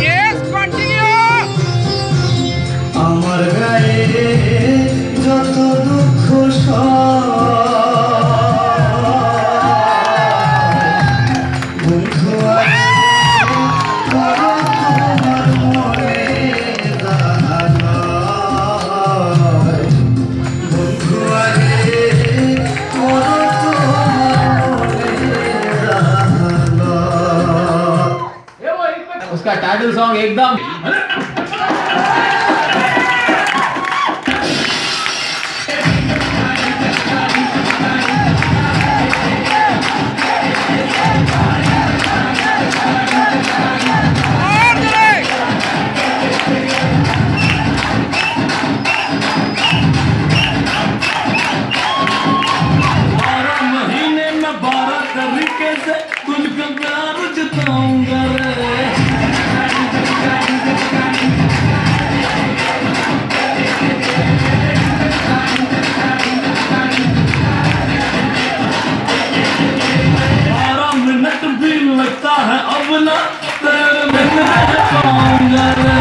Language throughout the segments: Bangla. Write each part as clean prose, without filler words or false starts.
Yes, continue. আমার গায়ে যত দুঃখ বন্ধু তোমার মনে বন্ধু আগে उसका टाइटल सॉन्ग एकदम तुझको प्यार जताऊंगा रे लगता है अब ना तेरे बिन रह पाऊंगा रे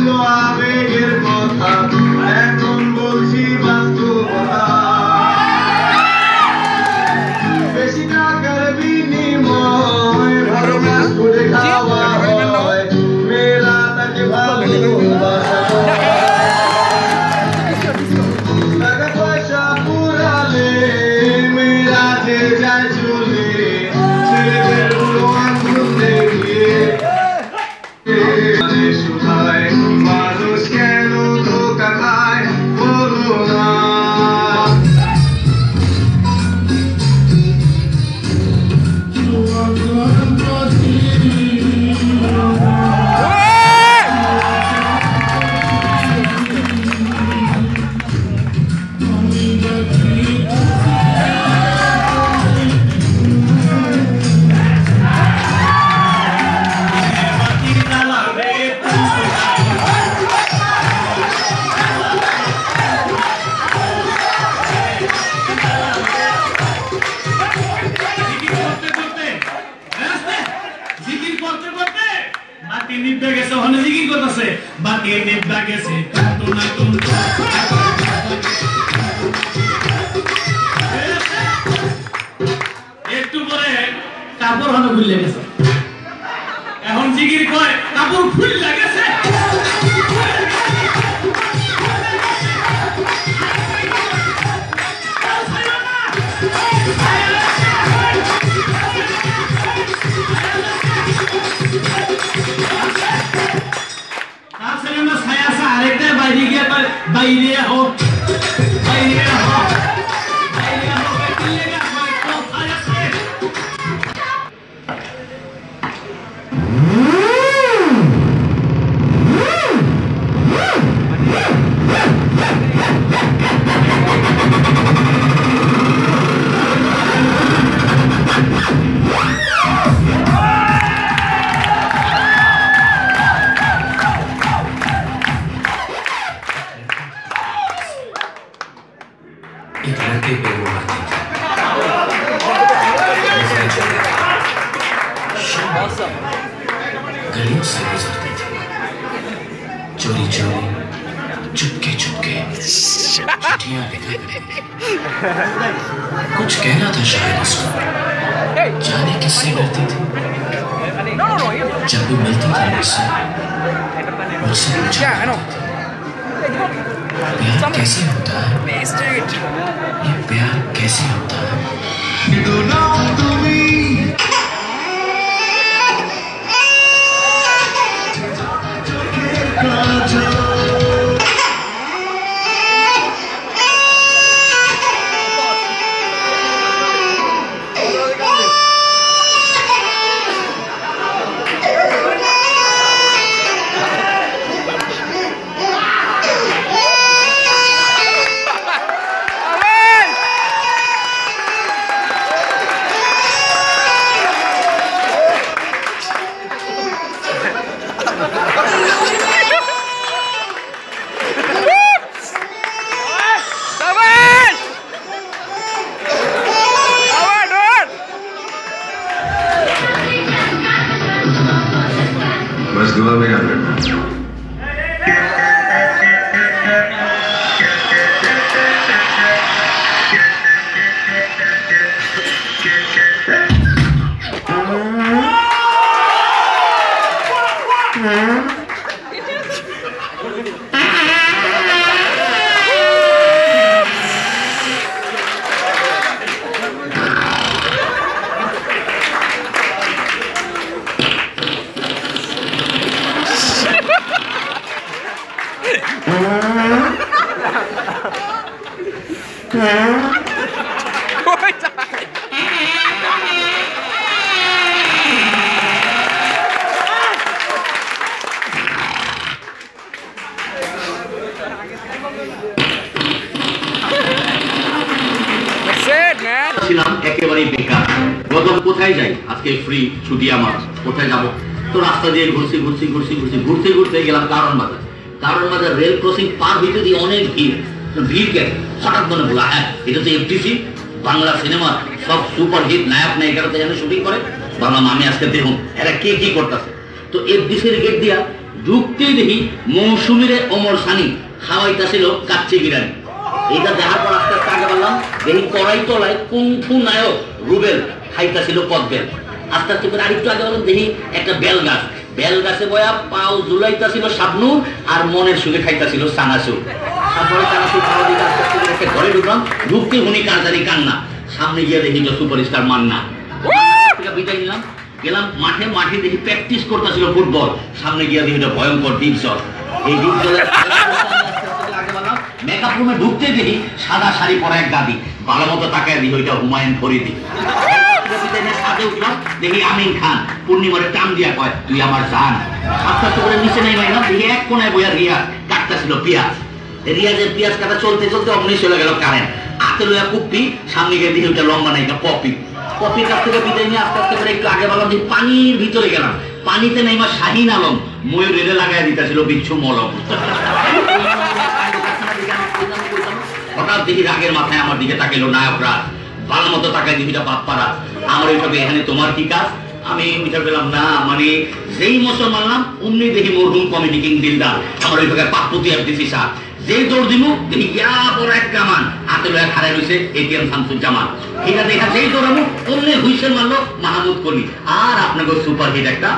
ছিল আবেগের কথা, এখন বলছি বাস্তবতা। বেশি টাকার বিনিময় ভালোবাসা করে খাওয়া হয়, মেয়েরা তাকে ভালোবাসা। টাকা পয়সা পুরালে মেয়েরা যে যায় চলে, ছেলেদের গুলো আঙ্গুল দেখিয়ে শুধায় মানুষ কেন ধোকা খায় বলো না। একটু পরে কাপড় হাতে খুলে গেছে, এখন জিগির কয় কাপড় খুলে গেছে। আরেকটা বাইরে গিয়ে বাইরে হোক বাইরে হোক বাইরে হোক কোথায় আছে? गलियों से गुजरती थी, चोरी चोरी चुपके चुपके चिट्ठियां लिखती। कुछ कहना था शायद उसको, जाने किससे डरती थी। जब भी मिलती थी मुझसे पूछा प्यार कैसे होता है, ये प्यार कैसे होता है। बस दुआ में याद रखना। একেবারেই বেকার। গত কোথায় যাই, আজকে ফ্রি ছুটি আমার, কোথায় যাব? তো রাস্তা দিয়ে ঘুরতে ঘুরতে গেলাম কারণ বাজার রেল ক্রসিং পার হইতে দিয়ে অনেক ভিড় কেন হঠাৎ মনে বলা, হ্যাঁ এটা তো এফটিসি, বাংলা সিনেমা সব সুপার হিট নায়ক নায়িকারা তো এখানে শুটিং করে। ভাবলাম আমি আজকে দেখুন এরা কে কি করতেছে। তো এফডিসির গেট দিয়া ঢুকতেই দেখি মৌসুমীরে ওমর সানি খাওয়াইতাছিল কাচ্চি বিরিয়ানি। এইটা দেখার পর আস্তে আস্তে আগে বললাম দেখি কড়াই তলায় কুংফু নায়ক রুবেল খাইতাছিল পদ্মেল। আস্তে আস্তে করে আরেকটু আগে বললাম দেখি একটা বেল গাছ, বেল গাছে বয়া পাও জুলাইতাছিল শাবনূর আর মনের সুখে খাইতাছিল চানাচুর। তারপরে চানাচুর খাওয়া দিতে আস্তে আস্তে করে একটা ঘরে ঢুকলাম, ঢুকতে হুনি কানাচারি কান্না। সামনে গিয়ে দেখি তো সুপারস্টার মান্না। বিদায় নিলাম, গেলাম মাঠে, মাঠে দেখি প্র্যাকটিস করতেছিল ফুটবল। সামনে গিয়ে দেখি ভয়ঙ্কর ডিপ জল। এই ডিপ জলের মেকআপ রুমে ঢুকতে দেখি সাদা শাড়ি পরা এক দাদি, ভালো মতো তাকায় দিই ওইটা হুমায়ুন ফরিদি। সাথে উঠলাম দেখি আমিন খান পূর্ণিমারে টান দিয়া কয় তুই আমার জান। আস্তে আস্তে করে নিচে নেই মাইলাম দেখি এক কোনায় বইয়া রিয়াজ কাটতেছিল পেঁয়াজ। রিয়াজের পেঁয়াজ কাটা চলতে চলতে অমনি চলে গেল কারেন্ট। হাতে লইয়া কুপ্পি, সামনে গিয়ে দেখি ওইটা লম্বা নাই পপি। পপির কাছ থেকে বিদায় নিয়ে আস্তে আস্তে করে একটু আগে বললাম যে পানির ভিতরে গেলাম। পানিতে নেই মা শাহিন আলম ময়ূর রেলে লাগাই দিতেছিল বিচ্ছু মলম। হঠাৎ দেখি রাগের মাথায় আমার দিকে তাকাইলো নায়করা, ভালো মতো তাকাই দিবিটা বাপ্পারা। আমার ওইটাকে এখানে তোমার কি কাজ? আমি ওইটা পেলাম না, মানে যেই মোশন মারলাম অমনি দেখি মরহুম কমেডি কিং দিলদার আমার ওইটাকে পাপ্পুতি আর দিছি সার। যেই দৌড় দিমু দেখি ইয়া বড় এক কামান হাতে লয়ে খাড়াই রয়েছে এটিএম শামসুজ্জামান। এটা দেখা যেই দৌড়ামু অমনি হুইসেল মারলো মাহমুদ কলি। আর আপনাকে সুপার হিট একটা